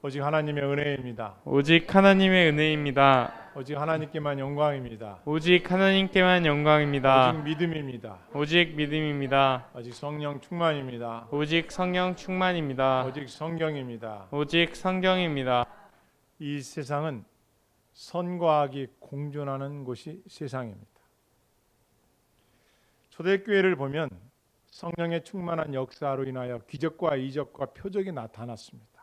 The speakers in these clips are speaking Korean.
오직 하나님의 은혜입니다. 오직 하나님의 은혜입니다. 오직 하나님께만 영광입니다. 오직 하나님께만 오직 영광입니다. 믿음입니다. 오직 믿음입니다. 오직 성령 충만입니다. 오직 성령 충만입니다. 오직 성경입니다. 오직 성경입니다. 이 세상은 선과 악이 공존하는 곳이 세상입니다. 초대교회를 보면 성령의 충만한 역사로 인하여 기적과 이적과 표적이 나타났습니다.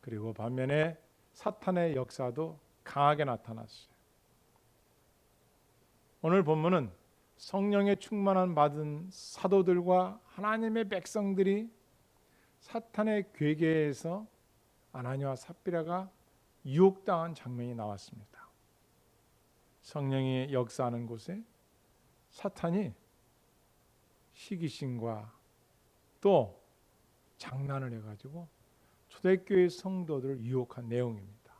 그리고 반면에 사탄의 역사도 강하게 나타났어요. 오늘 본문은 성령의 충만한 받은 사도들과 하나님의 백성들이 사탄의 괴계에서 아나니와 삽비라가 유혹당한 장면이 나왔습니다. 성령이 역사하는 곳에 사탄이 시기심과 또 장난을 해가지고 초대교회 성도들을 유혹한 내용입니다.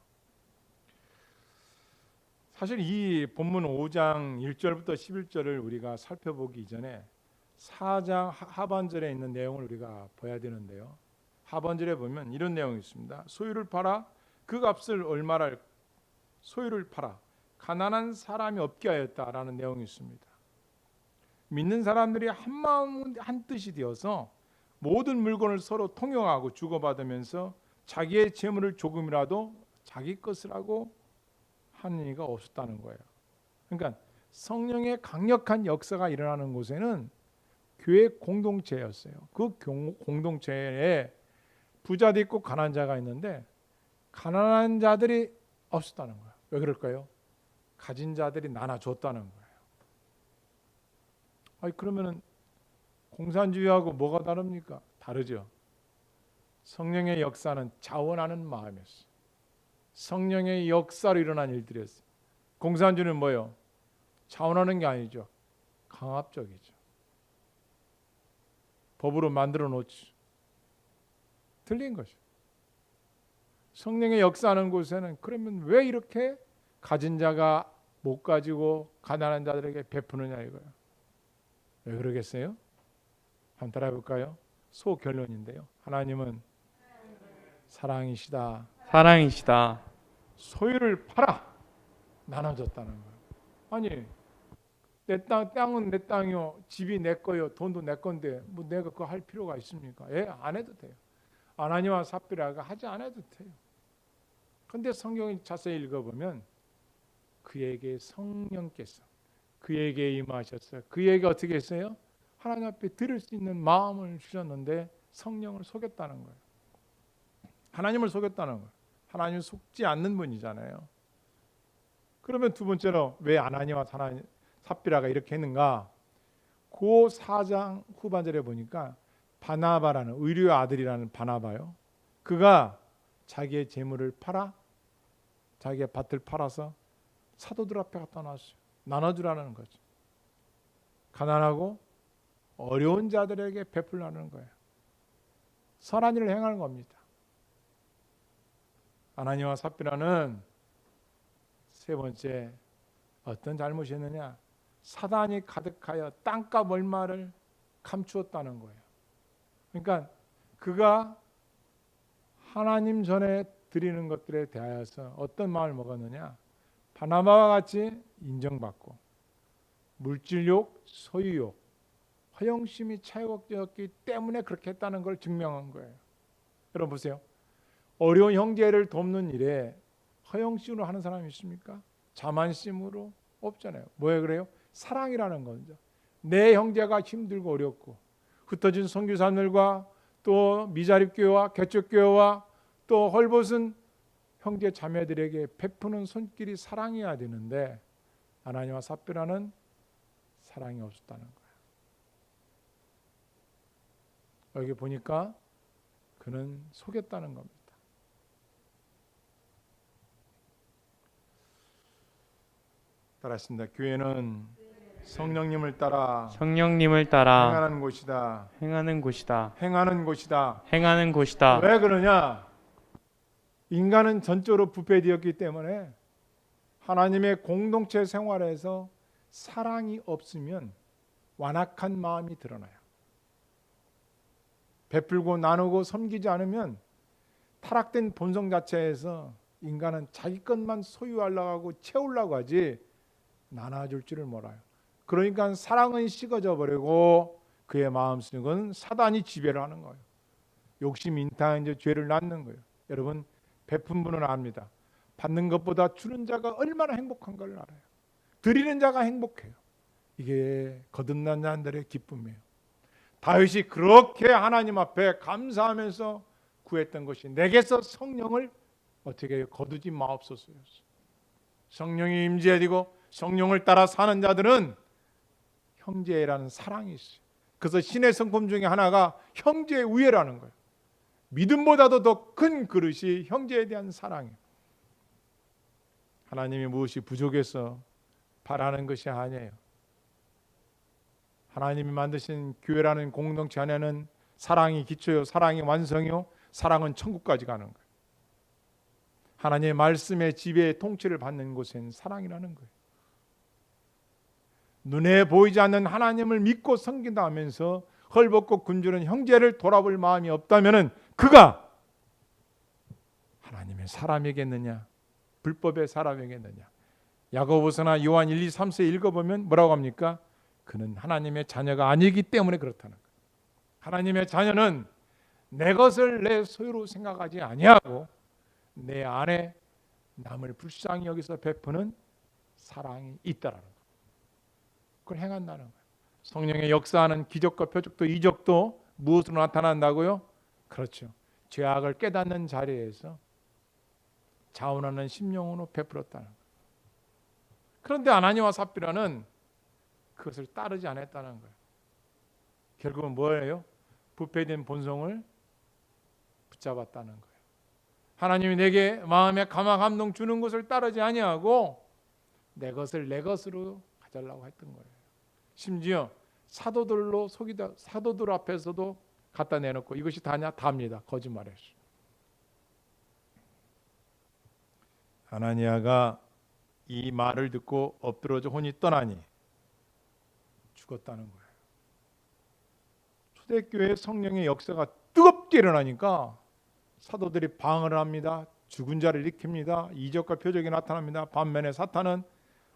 사실 이 본문 5장 1절부터 11절을 우리가 살펴보기 전에 4장 하반절에 있는 내용을 우리가 봐야 되는데요. 하반절에 보면 이런 내용이 있습니다. 소유를 팔아 그 값을 얼마를 소유를 팔아 가난한 사람이 없게 하였다라는 내용이 있습니다. 믿는 사람들이 한 마음 한 뜻이 되어서 모든 물건을 서로 통용하고 주고받으면서 자기의 재물을 조금이라도 자기 것을 하고 하는 이가 없었다는 거예요. 그러니까 성령의 강력한 역사가 일어나는 곳에는 교회 공동체였어요. 그 공동체에 부자도 있고 가난한 자가 있는데 가난한 자들이 없었다는 거예요. 왜 그럴까요? 가진 자들이 나눠줬다는 거예요. 아니 그러면은 공산주의하고 뭐가 다릅니까? 다르죠. 성령의 역사는 자원하는 마음이었어요. 성령의 역사로 일어난 일들이었어요. 공산주의는 뭐예요? 자원하는 게 아니죠. 강압적이죠. 법으로 만들어 놓지. 틀린 거죠. 성령의 역사하는 곳에는 그러면 왜 이렇게 가진 자가 못 가지고 가난한 자들에게 베푸느냐 이거예요. 왜 그러겠어요? 한번 따라해 볼까요? 소결론인데요. 하나님은 사랑이시다. 사랑이시다. 소유를 팔아 나눠줬다는 거예요. 아니 내 땅은 내 땅이요, 집이 내 거요, 돈도 내 건데 뭐 내가 그거 할 필요가 있습니까? 안 해도 돼요. 아나니와 삽비라가 하지 않아도 돼요. 그런데 성경을 자세히 읽어보면 그에게 성령께서 그에게 임하셨어요. 그에게 어떻게 했어요? 하나님 앞에 들을 수 있는 마음을 주셨는데 성령을 속였다는 거예요. 하나님을 속였다는 거예요. 하나님을 속지 않는 분이잖아요. 그러면 두 번째로 왜 아나니와 삽비라가 이렇게 했는가? 그 4장 후반절에 보니까 바나바라는 의류의 아들이라는 바나바요. 그가 자기의 재물을 팔아 자기의 밭을 팔아서 사도들 앞에 갖다 놨어요. 나눠주라는 거죠. 가난하고 어려운 자들에게 베풀라는 거예요. 선한 일을 행하는 겁니다. 아나니와 삽비라는 세 번째 어떤 잘못이 있느냐? 사단이 가득하여 땅값 얼마를 감추었다는 거예요. 그러니까 그가 하나님 전에 드리는 것들에 대하여서 어떤 마음을 먹었느냐? 바나바와 같이 인정받고 물질욕, 소유욕, 허영심이 차곡되었기 때문에 그렇게 했다는 걸 증명한 거예요. 여러분 보세요. 어려운 형제를 돕는 일에 허영심으로 하는 사람이 있습니까? 자만심으로 없잖아요. 왜 그래요? 사랑이라는 거죠. 내 형제가 힘들고 어렵고 흩어진 선교사님들과 또 미자립교회와 개척교회와 또 헐벗은 형제 자매들에게 베푸는 손길이 사랑이어야 되는데 아나니와 삽비라는 사랑이 없었다는 거예요. 여기 보니까 그는 속였다는 겁니다. 따라했습니다. 교회는 성령님을 따라 성령님을 따라 행하는 곳이다. 행하는 곳이다. 행하는 곳이다. 행하는 곳이다. 왜 그러냐? 인간은 전적으로 부패되었기 때문에 하나님의 공동체 생활에서 사랑이 없으면 완악한 마음이 드러나요. 베풀고 나누고 섬기지 않으면 타락된 본성 자체에서 인간은 자기 것만 소유하려고 하고 채우려고 하지 나눠줄 줄을 몰라요. 그러니까 사랑은 식어져 버리고 그의 마음속은 사단이 지배를 하는 거예요. 욕심, 인탕, 이제 죄를 낳는 거예요. 여러분, 베푼 분은 압니다. 받는 것보다 주는 자가 얼마나 행복한 걸 알아요. 드리는 자가 행복해요. 이게 거듭난 자들의 기쁨이에요. 다윗이 그렇게 하나님 앞에 감사하면서 구했던 것이 내게서 성령을 어떻게 거두지 마옵소서였어요. 성령이 임재되고 성령을 따라 사는 자들은 형제라는 사랑이 있어요. 그래서 신의 성품 중에 하나가 형제의 우애라는 거예요. 믿음보다도 더 큰 그릇이 형제에 대한 사랑이에요. 하나님이 무엇이 부족해서 바라는 것이 아니에요. 하나님이 만드신 교회라는 공동체 안에는 사랑이 기초요, 사랑이 완성이요, 사랑은 천국까지 가는 거예요. 하나님의 말씀의 지배의 통치를 받는 곳엔 사랑이라는 거예요. 눈에 보이지 않는 하나님을 믿고 섬긴다 하면서 헐벗고 굶주린 형제를 돌아볼 마음이 없다면 그가 하나님의 사람이겠느냐, 불법의 사람이겠느냐. 야고보서나 요한 1, 2, 3세 읽어보면 뭐라고 합니까? 그는 하나님의 자녀가 아니기 때문에 그렇다는 거예요. 하나님의 자녀는 내 것을 내 소유로 생각하지 아니하고 내 안에 남을 불쌍히 여기서 베푸는 사랑이 있다라는 거예요. 그걸 행한다는 거예요. 성령의 역사하는 기적과 표적도 이적도 무엇으로 나타난다고요? 그렇죠. 죄악을 깨닫는 자리에서 자원하는 심령으로 베풀었다는 거예요. 그런데 아나니와 삽비라는 그것을 따르지 않았다는 거예요. 결국은 뭐예요? 부패된 본성을 붙잡았다는 거예요. 하나님이 내게 마음에 감동 주는 것을 따르지 아니하고 내 것을 내 것으로 가져려고 했던 거예요. 심지어 사도들 앞에서도 갖다 내놓고 이것이 다냐? 답니다. 거짓말했어요. 아나니아가 이 말을 듣고 엎드러져 혼이 떠나니 죽었다는 거예요. 초대교회 성령의 역사가 뜨겁게 일어나니까 사도들이 방언을 합니다. 죽은 자를 일으킵니다. 이적과 표적이 나타납니다. 반면에 사탄은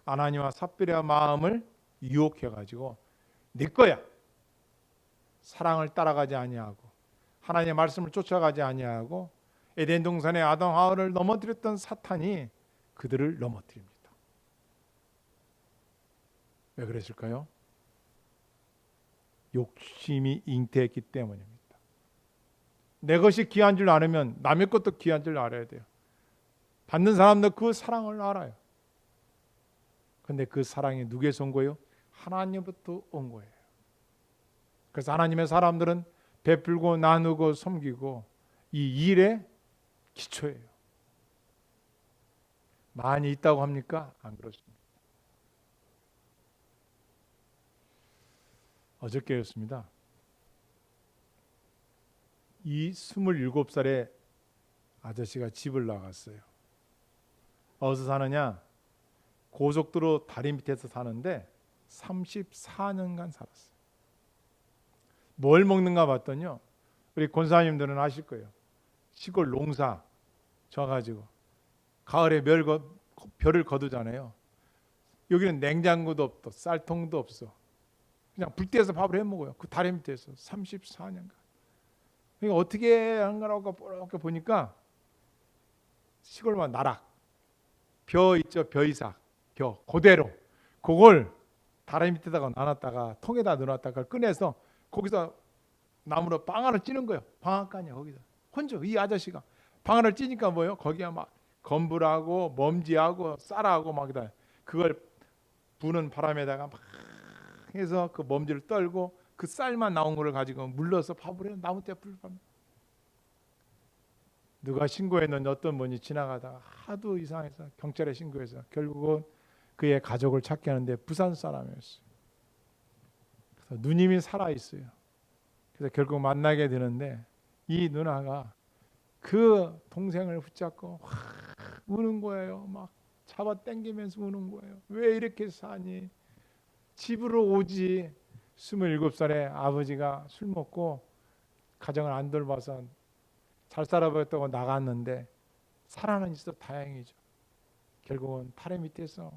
아나니와 삽비라의 마음을 유혹해가지고 네 거야. 사랑을 따라가지 아니하고 하나님의 말씀을 쫓아가지 아니하고 에덴 동산의 아담 하와를 넘어뜨렸던 사탄이 그들을 넘어뜨립니다. 왜 그랬을까요? 욕심이 잉태했기 때문입니다. 내 것이 귀한 줄 알으면 남의 것도 귀한 줄 알아야 돼요. 받는 사람도 그 사랑을 알아요. 그런데 그 사랑이 누구에서 온 거예요? 하나님부터 온 거예요. 그래서 하나님의 사람들은 베풀고 나누고 섬기고 이 일의 기초예요. 많이 있다고 합니까? 안 그렇습니다. 어저께였습니다. 이 27살의 아저씨가 집을 나갔어요. 어디서 사느냐? 고속도로 다리 밑에서 사는데 34년간 살았어요. 뭘 먹는가 봤더니요. 우리 권사님들은 아실 거예요. 시골 농사 져가지고 가을에 벼를 거두잖아요. 여기는 냉장고도 없고 쌀통도 없어. 그냥 불때에서 밥을 해 먹어요. 그 다리 밑에서 34년간. 그러니까 어떻게 한 거라고 이렇게 보니까 시골만 나락, 벼 있죠, 벼이삭, 벼 그대로 그걸 다리 밑에다가 놔놨다가 통에다 넣어놨다가 꺼내서 거기서 나무로 방아를 찌는 거예요. 방앗간이야 거기다. 혼자 이 아저씨가 방아를 찌니까 뭐예요? 거기가 막 건불하고 먼지하고 쌀하고 막 그걸 부는 바람에다가 막 해서 그 먼지를 떨고 그 쌀만 나온 거를 가지고 물러서 밥을 해요. 나무 떼풀 밥. 누가 신고했는데 어떤 분이 지나가다가 하도 이상해서 경찰에 신고해서 결국은 그의 가족을 찾게 하는데 부산 사람이었어요. 그래서 누님이 살아 있어요. 그래서 결국 만나게 되는데 이 누나가 그 동생을 붙잡고 우는 거예요. 막 잡아 당기면서 우는 거예요. 왜 이렇게 사니? 집으로 오지. 27살의 아버지가 술 먹고 가정을 안 돌봐서 잘 살아보겠다고 나갔는데 살아는 있어 다행이죠. 결국은 다리 밑에서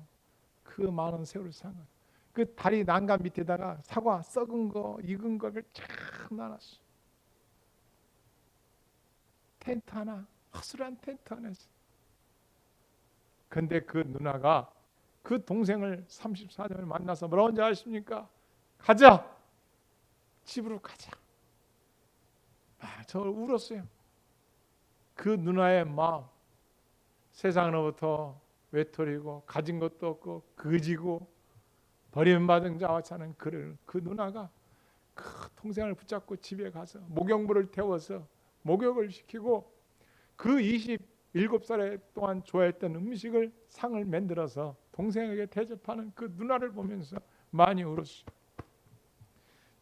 그 많은 세월을 산 거예요. 그 다리 난간 밑에다가 사과 썩은 거 익은 거를 쫙 놔놨어. 텐트 하나, 허술한 텐트 안에서. 근데 그 누나가 그 동생을 34년을 만나서 뭐라고 하는지 아십니까? 가자, 집으로 가자. 저 울었어요. 그 누나의 마음, 세상으로부터 외톨이고 가진 것도 없고 거지고 버림받은 자와 사는 그를, 그 누나가 그 동생을 붙잡고 집에 가서 목욕물을 태워서 목욕을 시키고 그 27살에 동안 좋아했던 음식을 상을 만들어서 동생에게 대접하는 그 누나를 보면서 많이 울었어요.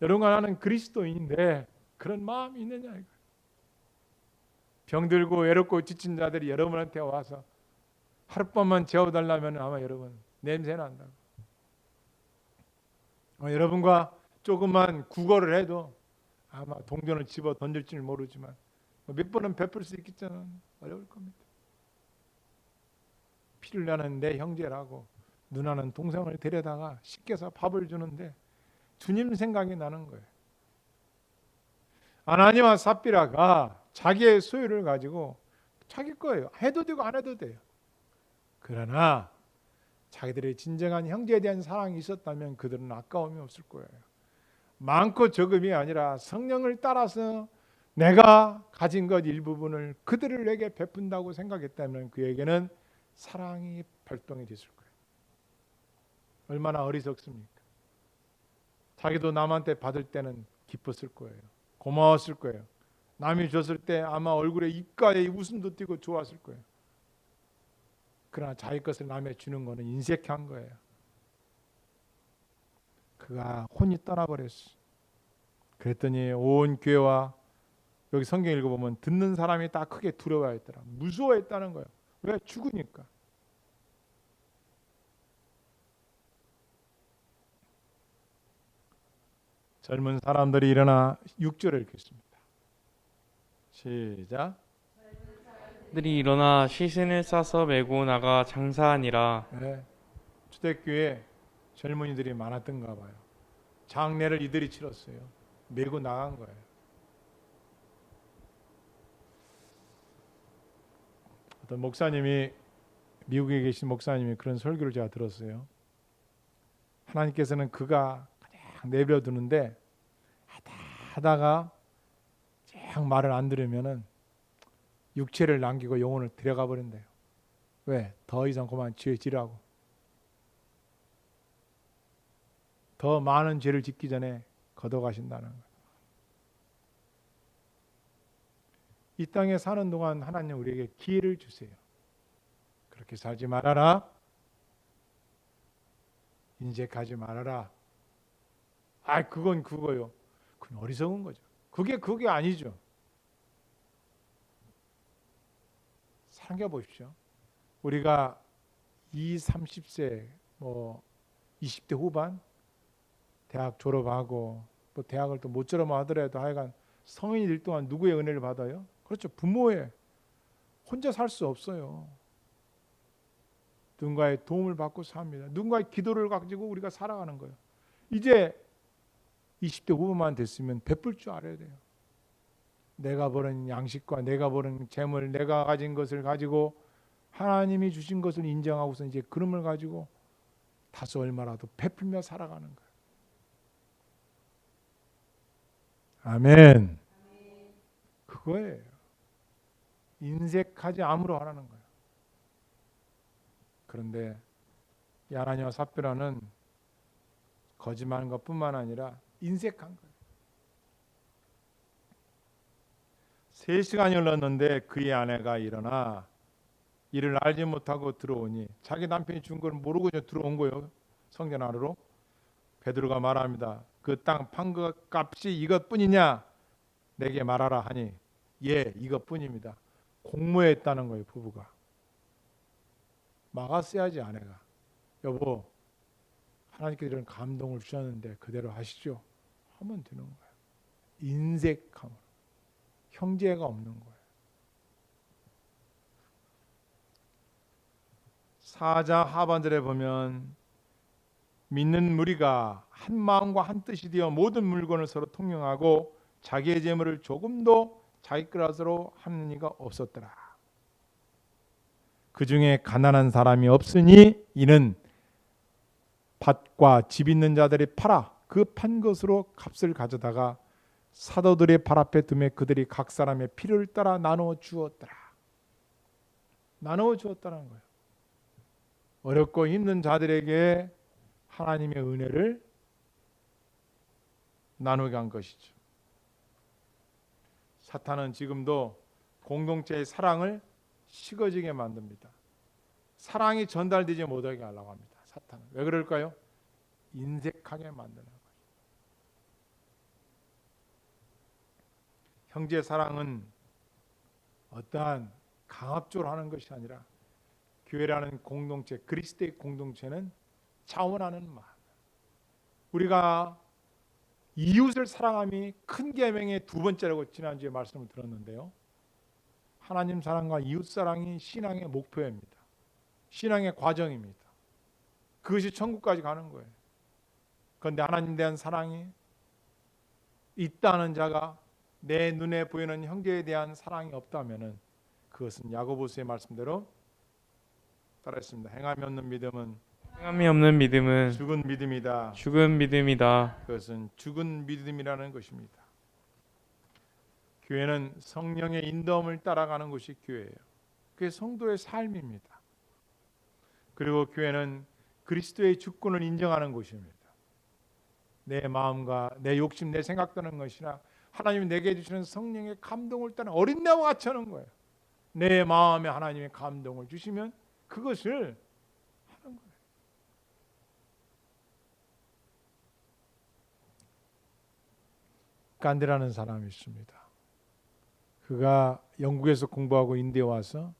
여러분과 나는 그리스도인인데 그런 마음이 있느냐 이거예요. 병들고 외롭고 지친 자들이 여러분한테 와서 하룻밤만 재워달라면 아마 여러분 냄새 난다고. 여러분과 조금만 구걸을 해도 아마 동전을 집어 던질지는 모르지만 몇 번은 베풀 수 있겠지만 어려울 겁니다. 피를 나는 내 형제라고 누나는 동생을 데려다가 씻겨서 밥을 주는데 주님 생각이 나는 거예요. 아나니와 삽비라가 자기의 소유를 가지고 자기 거예요. 해도 되고 안 해도 돼요. 그러나 자기들의 진정한 형제에 대한 사랑이 있었다면 그들은 아까움이 없을 거예요. 많고 적음이 아니라 성령을 따라서 내가 가진 것 일부분을 그들을 내게 베푼다고 생각했다면 그에게는 사랑이 발동이 됐을 거예요. 얼마나 어리석습니까? 자기도 남한테 받을 때는 기뻤을 거예요. 고마웠을 거예요. 남이 줬을 때 아마 얼굴에 입가에 웃음도 띄고 좋았을 거예요. 그러나 자기 것을 남에 주는 거는 인색한 거예요. 그가 혼이 떠나버렸어. 그랬더니 온 교회와 여기 성경 읽어보면 듣는 사람이 다 크게 두려워했더라. 무서워했다는 거예요. 왜? 죽으니까. 젊은 사람들이 일어나 6절을 읽겠습니다. 시작. 들이 일어나 시신을 싸서 메고 나가 장사하니라. 네. 초대교회 젊은이들이 많았던가 봐요. 장례를 이들이 치렀어요. 메고 나간 거예요. 어떤 목사님이, 미국에 계신 목사님이 그런 설교를 제가 들었어요. 하나님께서는 그가 그냥 내버려 두는데 하다가 쫙 말을 안 들으면은 육체를 남기고 영혼을 데려가 버린대요. 왜? 더 이상 그만 죄 지라고. 더 많은 죄를 짓기 전에 걷어가신다는 거예요. 이 땅에 사는 동안 하나님 우리에게 기회를 주세요. 그렇게 살지 말아라. 인색하지 말아라. 그건 그거요. 그건 어리석은 거죠. 그게 아니죠. 생각해 보십시오. 우리가 20, 30세, 20대 후반 대학 졸업하고 뭐 대학을 또 못 졸업하더라도 하여간 성인이 될 동안 누구의 은혜를 받아요? 그렇죠. 부모의. 혼자 살 수 없어요. 누군가의 도움을 받고 삽니다. 누군가의 기도를 가지고 우리가 살아가는 거예요. 이제 20대 후반만 됐으면 베풀 줄 알아야 돼요. 내가 버는 양식과 내가 버는 재물, 내가 가진 것을 가지고 하나님이 주신 것을 인정하고서 이제 그름을 가지고 다소 얼마라도 베풀며 살아가는 거예요. 아멘. 그거예요. 인색하지 않으로 하라는 거예요. 그런데 이 아나니와 삽비라는 거짓말한 것뿐만 아니라 인색한 거예요. 3시간이 흘렀는데 그의 아내가 일어나 이를 알지 못하고 들어오니, 자기 남편이 준 걸 모르고 들어온 거예요. 성전 안으로. 베드로가 말합니다. 그 땅 판 것 값이 이것뿐이냐? 내게 말하라 하니, 예, 이것뿐입니다. 공모했다는 거예요. 부부가 막았어야지. 아내가, 여보, 하나님께서 이런 감동을 주셨는데 그대로 하시죠 하면 되는 거예요. 인색함으로. 형제가 없는 거예요. 4장 하반절에 보면 믿는 무리가 한 마음과 한 뜻이 되어 모든 물건을 서로 통용하고 자기의 재물을 조금도 자기 것으로 하는 이가 없었더라. 그 중에 가난한 사람이 없으니 이는 밭과 집 있는 자들이 팔아 그 판 것으로 값을 가져다가 사도들의 발 앞에 두매 그들이 각 사람의 필요를 따라 나누어 주었더라. 나누어 주었다는 거예요. 어렵고 힘든 자들에게 하나님의 은혜를 나누게 한 것이죠. 사탄은 지금도 공동체의 사랑을 식어지게 만듭니다. 사랑이 전달되지 못하게 하려고 합니다. 사탄은. 왜 그럴까요? 인색하게 만드는 거예요. 형제 사랑은 어떠한 강압적으로 하는 것이 아니라 교회라는 공동체, 그리스도의 공동체는 자원하는 마음. 우리가 이웃을 사랑함이 큰 계명의 두 번째라고 지난주에 말씀을 들었는데요. 하나님 사랑과 이웃 사랑이 신앙의 목표입니다. 신앙의 과정입니다. 그것이 천국까지 가는 거예요. 그런데 하나님 대한 사랑이 있다는 자가 내 눈에 보이는 형제에 대한 사랑이 없다면은 그것은 야고보서의 말씀대로 따라했습니다. 행함이 없는 믿음은 죽은 믿음이다. 죽은 믿음이다. 그것은 죽은 믿음이라는 것입니다. 교회는 성령의 인도함을 따라가는 것이 교회예요. 그게 성도의 삶입니다. 그리고 교회는 그리스도의 주권을 인정하는 곳입니다. 내 마음과 내 욕심, 내 생각 떠는 것이나 하나님이 내게 주시는 성령의 감동을 따라 어린 나와 같이 하는 거예요. 내 마음에 하나님의 감동을 주시면 그것을 하는 거예요. 간디라는 사람이 있습니다. 그가 영국에서 공부하고 인도에 와서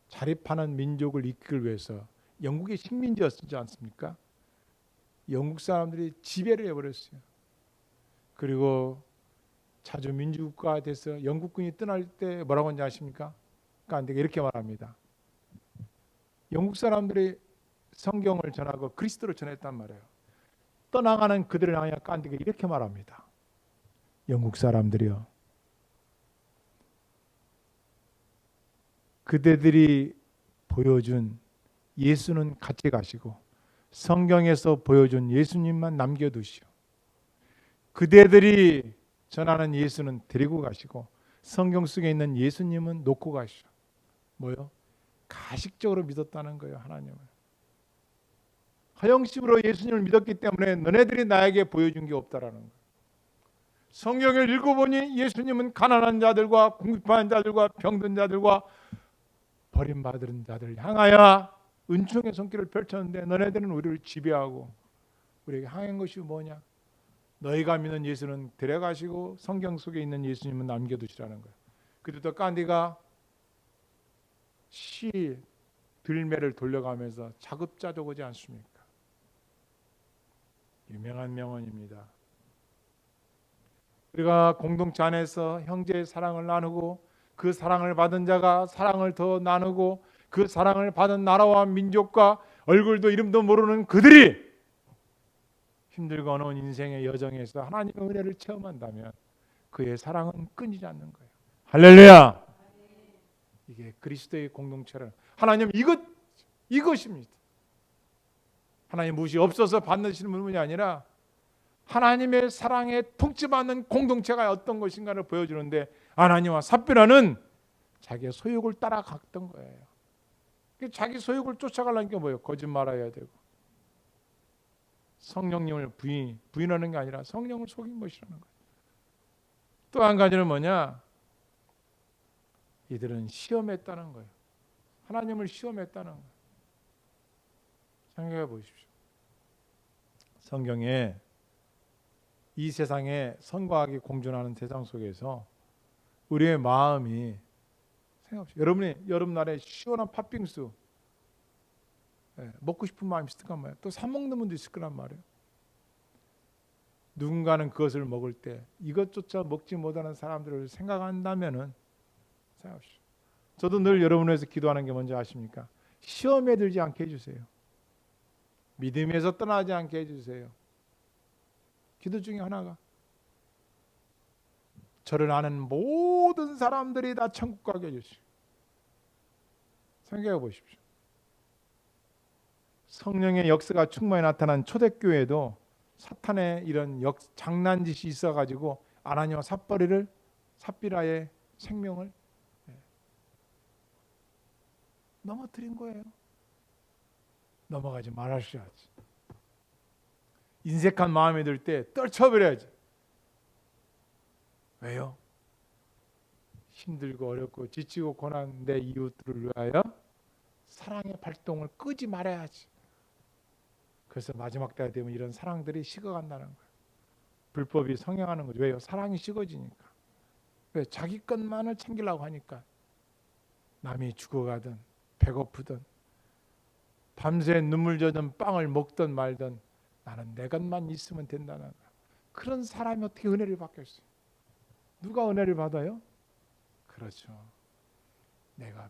자립하는 민족을 이끌기 위해서 영국의 식민지였지 않습니까? 영국 사람들이 지배를 해버렸어요. 그리고 자주 민주국가가 돼서 영국군이 떠날 때 뭐라고 하는지 아십니까? 간디가 이렇게 말합니다. 영국 사람들이 성경을 전하고 그리스도를 전했단 말이에요. 떠나가는 그들을 향해 간디가 이렇게 말합니다. 영국 사람들이요, 그대들이 보여준 예수는 같이 가시고 성경에서 보여준 예수님만 남겨두시오. 그대들이 전하는 예수는 데리고 가시고 성경 속에 있는 예수님은 놓고 가시오. 뭐요? 가식적으로 믿었다는 거예요. 하나님을 허영심으로 예수님을 믿었기 때문에 너네들이 나에게 보여준 게 없다라는 거예요. 성경을 읽어보니 예수님은 가난한 자들과 궁핍한 자들과 병든 자들과 버림받은 자들을 향하여 은총의 손길을 펼쳤는데 너네들은 우리를 지배하고 우리에게 향한 것이 뭐냐? 너희가 믿는 예수는 데려가시고 성경 속에 있는 예수님은 남겨두시라는 거예요. 그때도 간디가 시 들매를 돌려가면서 자급자족하지 않습니까? 유명한 명언입니다. 우리가 공동체 안에서 형제의 사랑을 나누고 그 사랑을 받은 자가 사랑을 더 나누고 그 사랑을 받은 나라와 민족과 얼굴도 이름도 모르는 그들이 힘들고 어려운 인생의 여정에서 하나님의 은혜를 체험한다면 그의 사랑은 끊이지 않는 거예요. 할렐루야. 이게 그리스도의 공동체를 하나님 이것입니다. 하나님 무엇이 없어서 받으시는 분이 아니라 하나님의 사랑에 통치받는 공동체가 어떤 것인가를 보여주는데 아나니와 삽비라는 자기의 소욕을 따라갔던 거예요. 자기 소욕을 쫓아가려니까 뭐예요? 거짓말해야 되고 성령님을 부인하는 게 아니라 성령을 속인 것이라는 거예요. 또 한 가지는 뭐냐? 이들은 시험했다는 거예요. 하나님을 시험했다는 거예요. 생각해 보십시오. 성경에 이 세상에 선과 악이 공존하는 세상 속에서 우리의 마음이 생각합시다. 여러분이 여름날에 시원한 팥빙수 먹고 싶은 마음이 있을 거란 말이에요. 또 사 먹는 분도 있을 거란 말이에요. 누군가는 그것을 먹을 때 이것조차 먹지 못하는 사람들을 생각한다면은 생각합시다. 저도 늘 여러분을 위해서 기도하는 게 뭔지 아십니까? 시험에 들지 않게 해주세요. 믿음에서 떠나지 않게 해주세요. 기도 중에 하나가 저를 아는 모든 사람들이 다 천국 가게 해주시오. 생각해 보십시오. 성령의 역사가 충만히 나타난 초대교회도 사탄의 이런 장난짓이 있어가지고 아나니와 삽비라의 생명을 넘어뜨린 거예요. 넘어가지 말아주셔야지. 인색한 마음이 들 때 떨쳐버려야지. 왜요? 힘들고 어렵고 지치고 고난 내 이웃들을 위하여 사랑의 발동을 끄지 말아야지. 그래서 마지막 때가 되면 이런 사랑들이 식어간다는 거예요. 불법이 성행하는 거죠. 왜요? 사랑이 식어지니까. 왜? 자기 것만을 챙기려고 하니까. 남이 죽어가든 배고프든 밤새 눈물 젖은 빵을 먹든 말든 나는 내 것만 있으면 된다는 거예요. 그런 사람이 어떻게 은혜를 받겠어요? 누가 은혜를 받아요? 그렇죠. 내가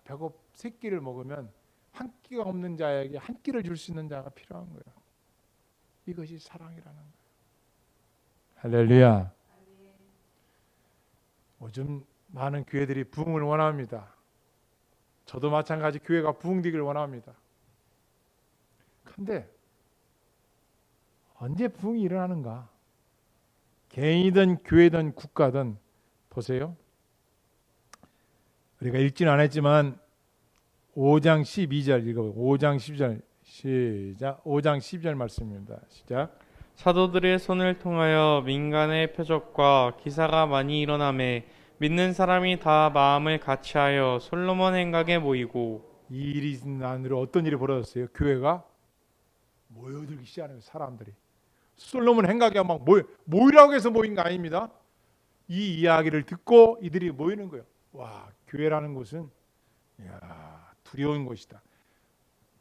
세 끼를 먹으면 한 끼가 없는 자에게 한 끼를 줄 수 있는 자가 필요한 거예요. 이것이 사랑이라는 거예요. 할렐루야. 요즘 많은 교회들이 부흥을 원합니다. 저도 마찬가지 교회가 부흥되기를 원합니다. 그런데 언제 부흥이 일어나는가? 개인이든 교회든 국가든 보세요. 우리가 읽지는 않았지만 5장 12절 읽어보세요. 5장 12절 시작. 5장 12절 말씀입니다. 시작. 사도들의 손을 통하여 민간의 표적과 기사가 많이 일어나매 믿는 사람이 다 마음을 같이하여 솔로몬 행각에 모이고. 이 일이 난으로 어떤 일이 벌어졌어요? 교회가 모여들기 시작하는 사람들이. 솔로몬 행각에 막 모이라고 해서 모인 거 아닙니다. 이 이야기를 듣고 이들이 모이는 거예요. 와, 교회라는 곳은 두려운 곳이다.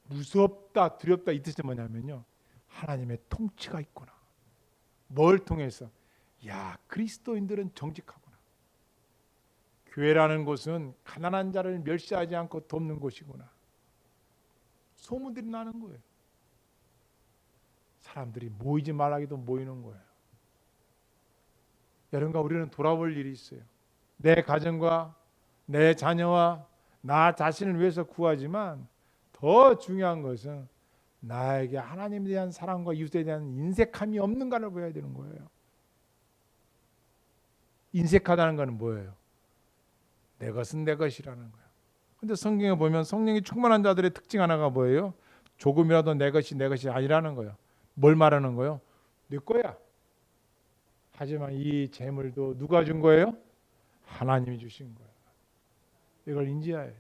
무섭다, 두렵다 이 뜻이 뭐냐면요. 하나님의 통치가 있구나. 뭘 통해서? 그리스도인들은 정직하구나. 교회라는 곳은 가난한 자를 멸시하지 않고 돕는 곳이구나. 소문들이 나는 거예요. 사람들이 모이지 말라기도 모이는 거예요. 여러분과 우리는 돌아볼 일이 있어요. 내 가정과 내 자녀와 나 자신을 위해서 구하지만 더 중요한 것은 나에게 하나님에 대한 사랑과 이웃에 대한 인색함이 없는가를 보여야 되는 거예요. 인색하다는 것은 뭐예요? 내 것은 내 것이라는 거예요. 근데 성경에 보면 성령이 충만한 자들의 특징 하나가 뭐예요? 조금이라도 내 것이 아니라는 거예요. 뭘 말하는 거예요? 내 거야. 하지만 이 재물도 누가 준 거예요? 하나님이 주신 거예요. 이걸 인지해야 돼요.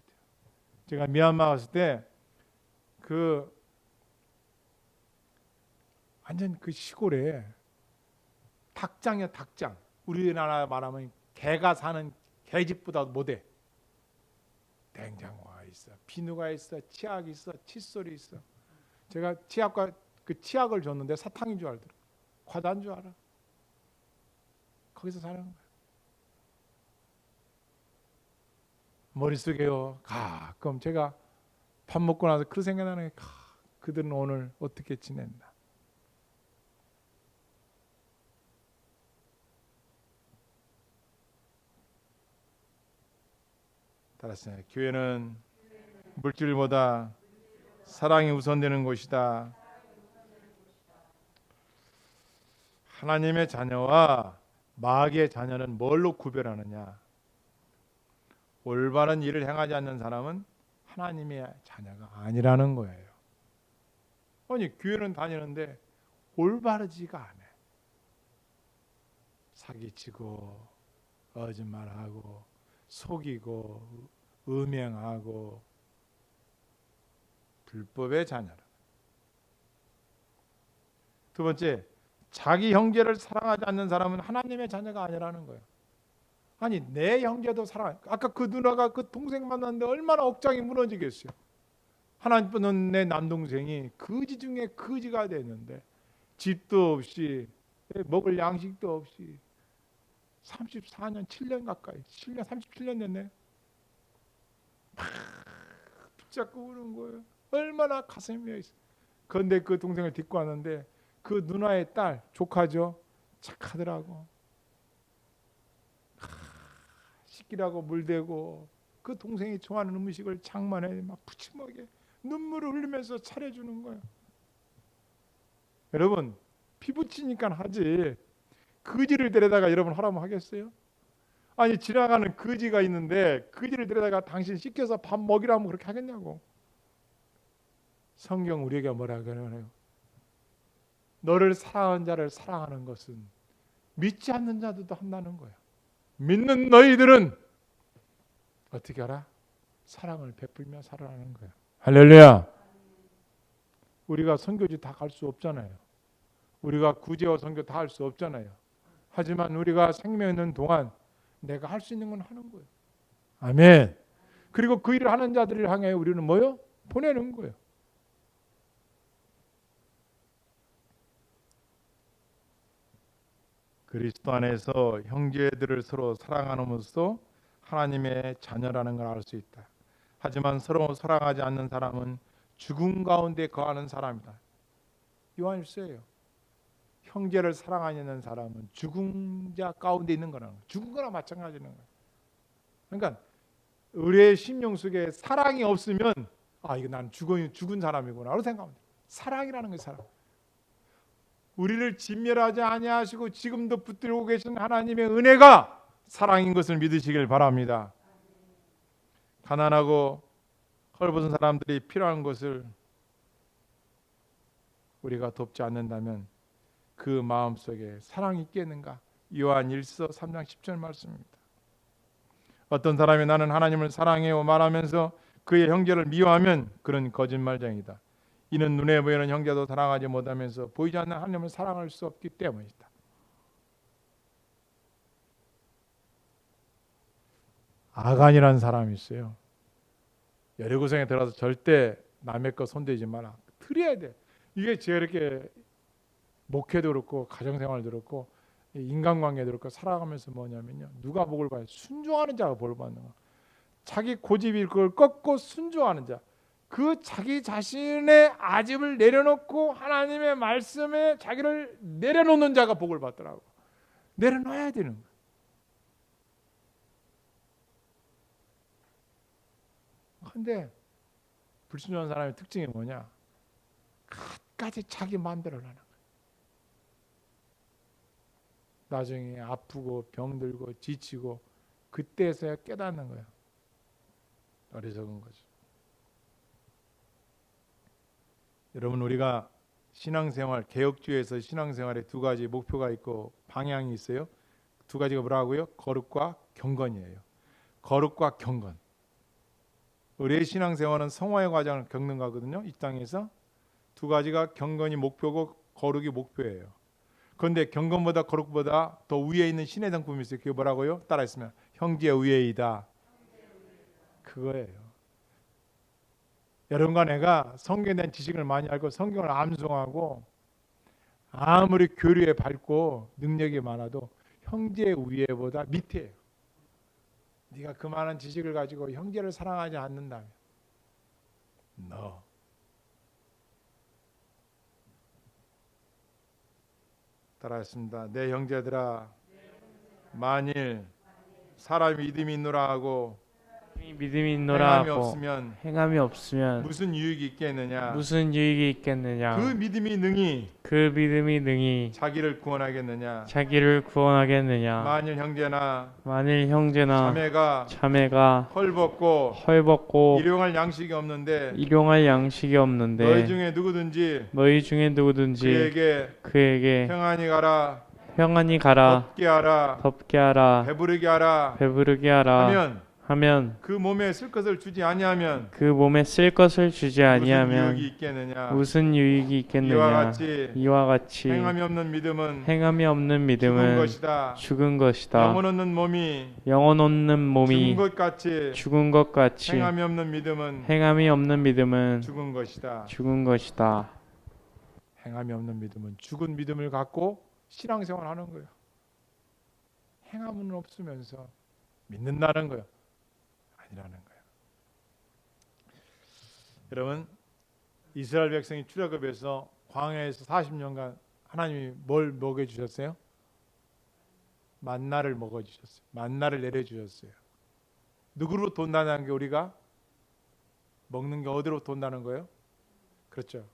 제가 미얀마 갔을 때 완전 그 시골에 닭장이야, 닭장. 우리나라 말하면 개가 사는 개집보다 못해. 냉장고가 있어, 비누가 있어, 치약이 있어, 칫솔이 있어. 제가 치약을 줬는데 사탕인 줄 알더라고. 과다인 줄 알아. 거기서 사는 거야. 머릿속에요. 가끔 제가 밥 먹고 나서 그 생각나는 게 그들은 오늘 어떻게 지낸다. 따라서 교회는 물질보다 사랑이 우선되는 곳이다. 하나님의 자녀와 마귀의 자녀는 뭘로 구별하느냐? 올바른 일을 행하지 않는 사람은 하나님의 자녀가 아니라는 거예요. 아니, 교회는 다니는데 올바르지가 않아. 사기치고 거짓말하고 속이고 음행하고 불법의 자녀라. 두 번째, 자기 형제를 사랑하지 않는 사람은 하나님의 자녀가 아니라는 거예요. 아니, 내 형제도 사랑. 아까 그 누나가 그 동생 만났는데 얼마나 억장이 무너지겠어요. 하나님 보는 내 남동생이 거지 중에 거지가 됐는데 집도 없이 먹을 양식도 없이 34년 7년 가까이 37년 됐네. 막 붙잡고 우는 거예요. 얼마나 가슴이 메어 있어. 그런데 그 동생을 데리고 왔는데 그 누나의 딸, 조카죠. 착하더라고. 씻기라고 물대고 그 동생이 좋아하는 음식을 장만해 막 푸짐하게 눈물을 흘리면서 차려주는 거야. 여러분, 피부치니까 하지. 거지를 데려다가 여러분 하라면 하겠어요? 아니, 지나가는 거지가 있는데 거지를 데려다가 당신 씻겨서 밥 먹이라면 그렇게 하겠냐고. 성경 우리에게 뭐라 그러나요? 너를 사랑하는 자를 사랑하는 것은 믿지 않는 자들도 한다는 거야. 믿는 너희들은 어떻게 알아? 사랑을 베풀며 살아가는 거야. 할렐루야. 우리가 선교지 다 갈 수 없잖아요. 우리가 구제와 선교 다 할 수 없잖아요. 하지만 우리가 생명 있는 동안 내가 할 수 있는 건 하는 거예요. 아멘. 그리고 그 일을 하는 자들을 향해 우리는 뭐요? 보내는 거예요. 그리스도 안에서 형제들을 서로 사랑함으로써 하나님의 자녀라는 걸 알 수 있다. 하지만 서로 사랑하지 않는 사람은 죽음 가운데 거하는 사람이다. 요한일서예요. 형제를 사랑하지 않는 사람은 죽은 자 가운데 있는 거라는 거예요. 죽은 거나 마찬가지는 거예요. 그러니까 우리의 심령 속에 사랑이 없으면 이거 난 죽은 사람이구나 라고 생각합니다. 사랑이라는 게 사랑. 우리를 진멸하지 아니하시고 지금도 붙들고 계신 하나님의 은혜가 사랑인 것을 믿으시길 바랍니다. 가난하고 헐벗은 사람들이 필요한 것을 우리가 돕지 않는다면 그 마음속에 사랑이 있겠는가? 요한 1서 3장 10절 말씀입니다. 어떤 사람이 나는 하나님을 사랑해요 말하면서 그의 형제를 미워하면 그런 거짓말쟁이다. 이는 눈에 보이는 형제도 사랑하지 못하면서 보이지 않는 하나님을 사랑할 수 없기 때문이다. 아간이라는 사람이 있어요. 여리고성에 들어가서 절대 남의 거 손대지 마라. 드려야 돼. 이게 제가 이렇게 목회도 그렇고 가정생활도 그렇고 인간관계도 그렇고 살아가면서 뭐냐면요. 누가 복을 받아요? 순종하는 자가 복을 받는 거야. 자기 고집이 그걸 꺾고 순종하는 자. 그 자기 자신의 아집을 내려놓고 하나님의 말씀에 자기를 내려놓는 자가 복을 받더라고. 내려놔야 되는 거야. 근데 불순종한 사람의 특징이 뭐냐? 끝까지 자기 마음대로 하는 거야. 나중에 아프고 병들고 지치고 그때서야 깨닫는 거야. 어리석은 거죠. 여러분, 우리가 신앙생활, 개혁주의에서 신앙생활에 두 가지 목표가 있고 방향이 있어요. 두 가지가 뭐라고요? 거룩과 경건이에요. 거룩과 경건. 우리의 신앙생활은 성화의 과정을 겪는 거거든요. 이 땅에서 두 가지가 경건이 목표고 거룩이 목표예요. 그런데 경건보다 거룩보다 더 위에 있는 신의 상품이 있어요. 그게 뭐라고요? 따라했으면 형제 우애이다. 그거예요. 여러분과 내가 성경에 대한 지식을 많이 알고 성경을 암송하고 아무리 교류에 밝고 능력이 많아도 형제 우애보다 밑에예요. 네가 그 많은 지식을 가지고 형제를 사랑하지 않는다면 너 따라했습니다. 내 형제들아, 만일 사람이 믿음이 있노라 하고 믿음이 있노라 하고 행함이 없으면 무슨 유익이 있겠느냐? 무슨 유익이 있겠느냐? 그 믿음이 능히 자기를 구원하겠느냐? 만일 형제나 자매가 헐벗고 일용할 양식이 없는데 너희 중에 누구든지 그에게 평안히 가라 덥게 하라 배부르게 하라 하면 그 몸에 쓸 것을 주지 아니하면 무슨 유익이 있겠느냐? 이와 같이 행함이 없는 믿음은 죽은 것이다. 영혼 없는 몸이 죽은 것 같이 행함이 없는 믿음은 죽은 것이다. 행함이 없는 믿음은 죽은 믿음을 갖고 신앙생활 하는 거예요. 행함은 없으면서 믿는다는 거예요. 아니라는 거예요. 여러분, 이스라엘 백성이 출애굽해서 광야에서 40년간 하나님이 뭘 먹여 주셨어요? 만나를 먹어 주셨어요. 만나를 내려 주셨어요. 누구로부터 온다는 게 우리가 먹는 게 어디로부터 온다는 거예요? 그렇죠.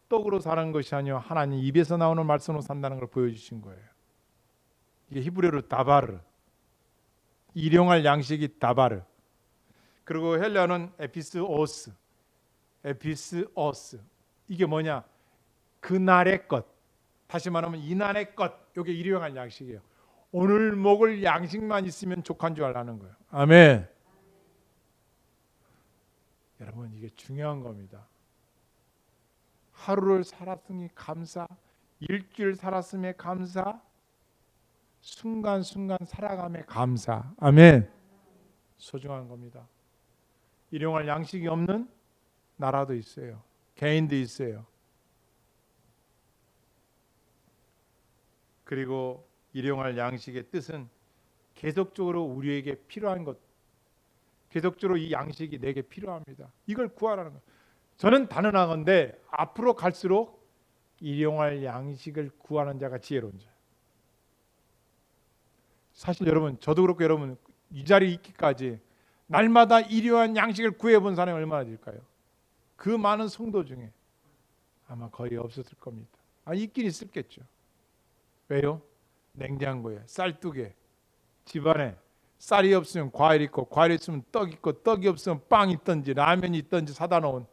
떡으로 사는 것이 아니요 하나님 입에서 나오는 말씀으로 산다는 걸 보여주신 거예요. 이게 히브리어로 다바르, 일용할 양식이 다바르. 그리고 헬라어는 에피스오스, 에피스오스. 이게 뭐냐? 그날의 것. 다시 말하면 이날의 것. 이게 일용할 양식이에요. 오늘 먹을 양식만 있으면 족한 줄 알라는 거예요. 아멘. 여러분 이게 중요한 겁니다. 하루를 살았으니 감사, 일주일 살았음에 감사, 순간순간 살아감에 감사. 아멘. 소중한 겁니다. 일용할 양식이 없는 나라도 있어요. 개인도 있어요. 그리고 일용할 양식의 뜻은 계속적으로 우리에게 필요한 것, 계속적으로 이 양식이 내게 필요합니다. 이걸 구하라는 거예요. 저는 단언하건대 앞으로 갈수록 일용할 양식을 구하는 자가 지혜로운 자예요. 사실 여러분, 저도 그렇고 여러분 이 자리에 있기까지 날마다 일용할 양식을 구해본 사람이 얼마나 될까요? 그 많은 성도 중에 아마 거의 없었을 겁니다. 있긴 있었겠죠. 왜요? 냉장고에 쌀2개, 집안에 쌀이 없으면 과일 있고 과일 있으면 떡 있고 떡이 없으면 빵 있든지 라면이 있든지 사다 놓은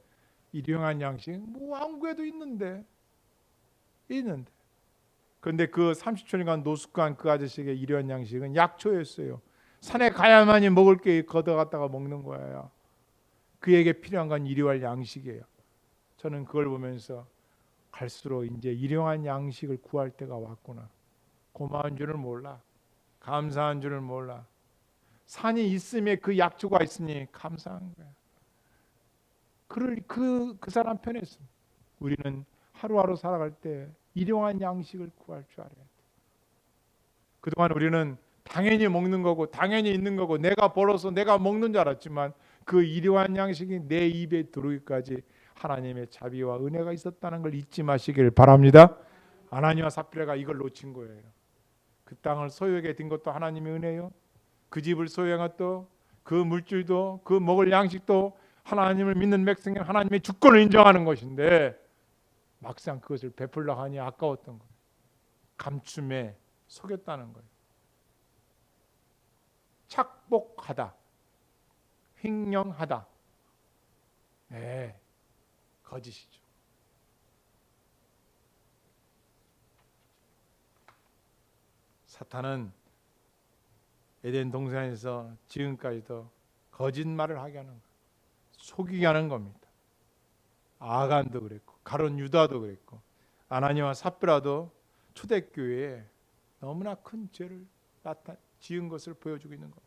일용할 양식 뭐 한국에도 있는데. 그런데 그 30초간 노숙한 그 아저씨에게 일용할 양식은 약초였어요. 산에 가야만이 먹을 게 걷어갔다가 먹는 거예요. 그에게 필요한 건 일용할 양식이에요. 저는 그걸 보면서 갈수록 이제 일용할 양식을 구할 때가 왔구나. 고마운 줄을 몰라. 감사한 줄을 몰라. 산이 있음에 그 약초가 있으니 감사한 거야. 그 사람 편에 있어. 우리는 하루하루 살아갈 때 일용할 양식을 구할 줄 알아야 돼. 그동안 우리는 당연히 먹는 거고 당연히 있는 거고 내가 벌어서 내가 먹는 줄 알았지만 그 일용할 양식이 내 입에 들어오기까지 하나님의 자비와 은혜가 있었다는 걸 잊지 마시길 바랍니다. 아나니와 삽비라가 이걸 놓친 거예요. 그 땅을 소유하게 된 것도 하나님의 은혜요. 그 집을 소유한 것도, 그 물질도, 그 먹을 양식도 하나님을 믿는 백성이 하나님의 주권을 인정하는 것인데 막상 그것을 베풀려 하니 아까웠던 거예요. 감춤에 속였다는 거예요. 착복하다, 횡령하다. 네, 거짓이죠. 사탄은 에덴 동산에서 지금까지도 거짓말을 하게 하는 거예요. 속이게 하는 겁니다. 아간도 그랬고 가룟 유다도 그랬고 아나니와 삽비라도 초대교회에 너무나 큰 죄를 지은 것을 보여주고 있는 겁니다.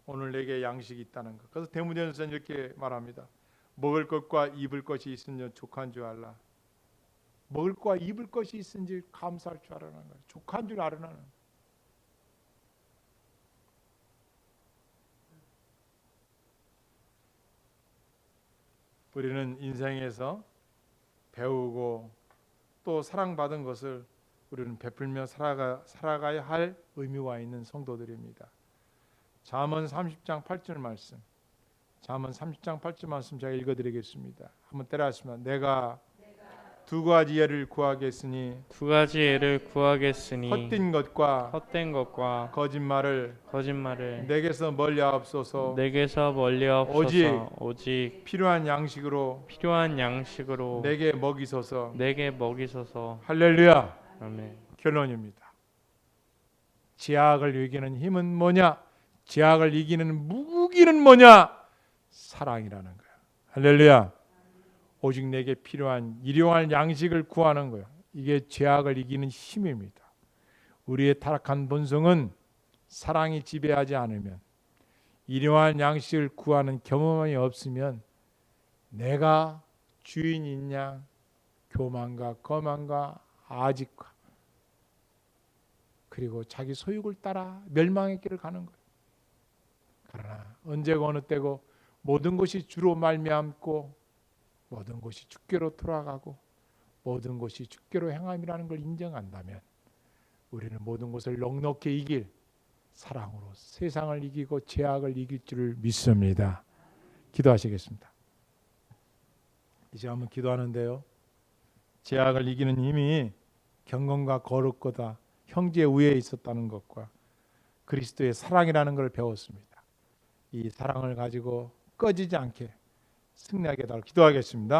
오늘 내게 양식이 있다는 것. 그래서 대문전서는 이렇게 말합니다. 먹을 것과 입을 것이 있으면 족한 줄 알라. 먹을 것과 입을 것이 있은지 감사할 줄 알아라는 거예요. 족한 줄 알아라는 거예요. 우리는 인생에서 배우고 또 사랑받은 것을 우리는 베풀며 살아가야 할 의무가 있는 성도들입니다. 잠언 30장 8절 말씀. 잠언 30장 8절 말씀 제가 읽어드리겠습니다. 한번 따라하시면 내가 두 가지 예를 구하겠으니 두 가지 예를 구하겠으니 헛된 것과 거짓말을 내게서 멀리하옵소서. 오직 필요한 양식으로 내게 먹이소서. 할렐루야. 아멘. 결론입니다. 죄악을 이기는 힘은 뭐냐? 죄악을 이기는 무기는 뭐냐? 사랑이라는 거야. 할렐루야. 오직 내게 필요한 일용할 양식을 구하는 거예요. 이게 죄악을 이기는 힘입니다. 우리의 타락한 본성은 사랑이 지배하지 않으면, 일용할 양식을 구하는 경험이 없으면 내가 주인인 양 교만과 거만과 아직과 그리고 자기 소욕을 따라 멸망의 길을 가는 거예요. 그러나 언제고 어느 때고 모든 것이 주로 말미암고 모든 것이 주께로 돌아가고 모든 것이 주께로 향함이라는 걸 인정한다면 우리는 모든 것을 넉넉히 이길 사랑으로 세상을 이기고 죄악을 이길 줄을 믿습니다. 기도하시겠습니다. 이제 한번 기도하는데요. 죄악을 이기는 힘이 경건과 거룩보다 형제 우애에 있었다는 것과 그리스도의 사랑이라는 걸 배웠습니다. 이 사랑을 가지고 꺼지지 않게 승리하게 해달라고 기도하겠습니다.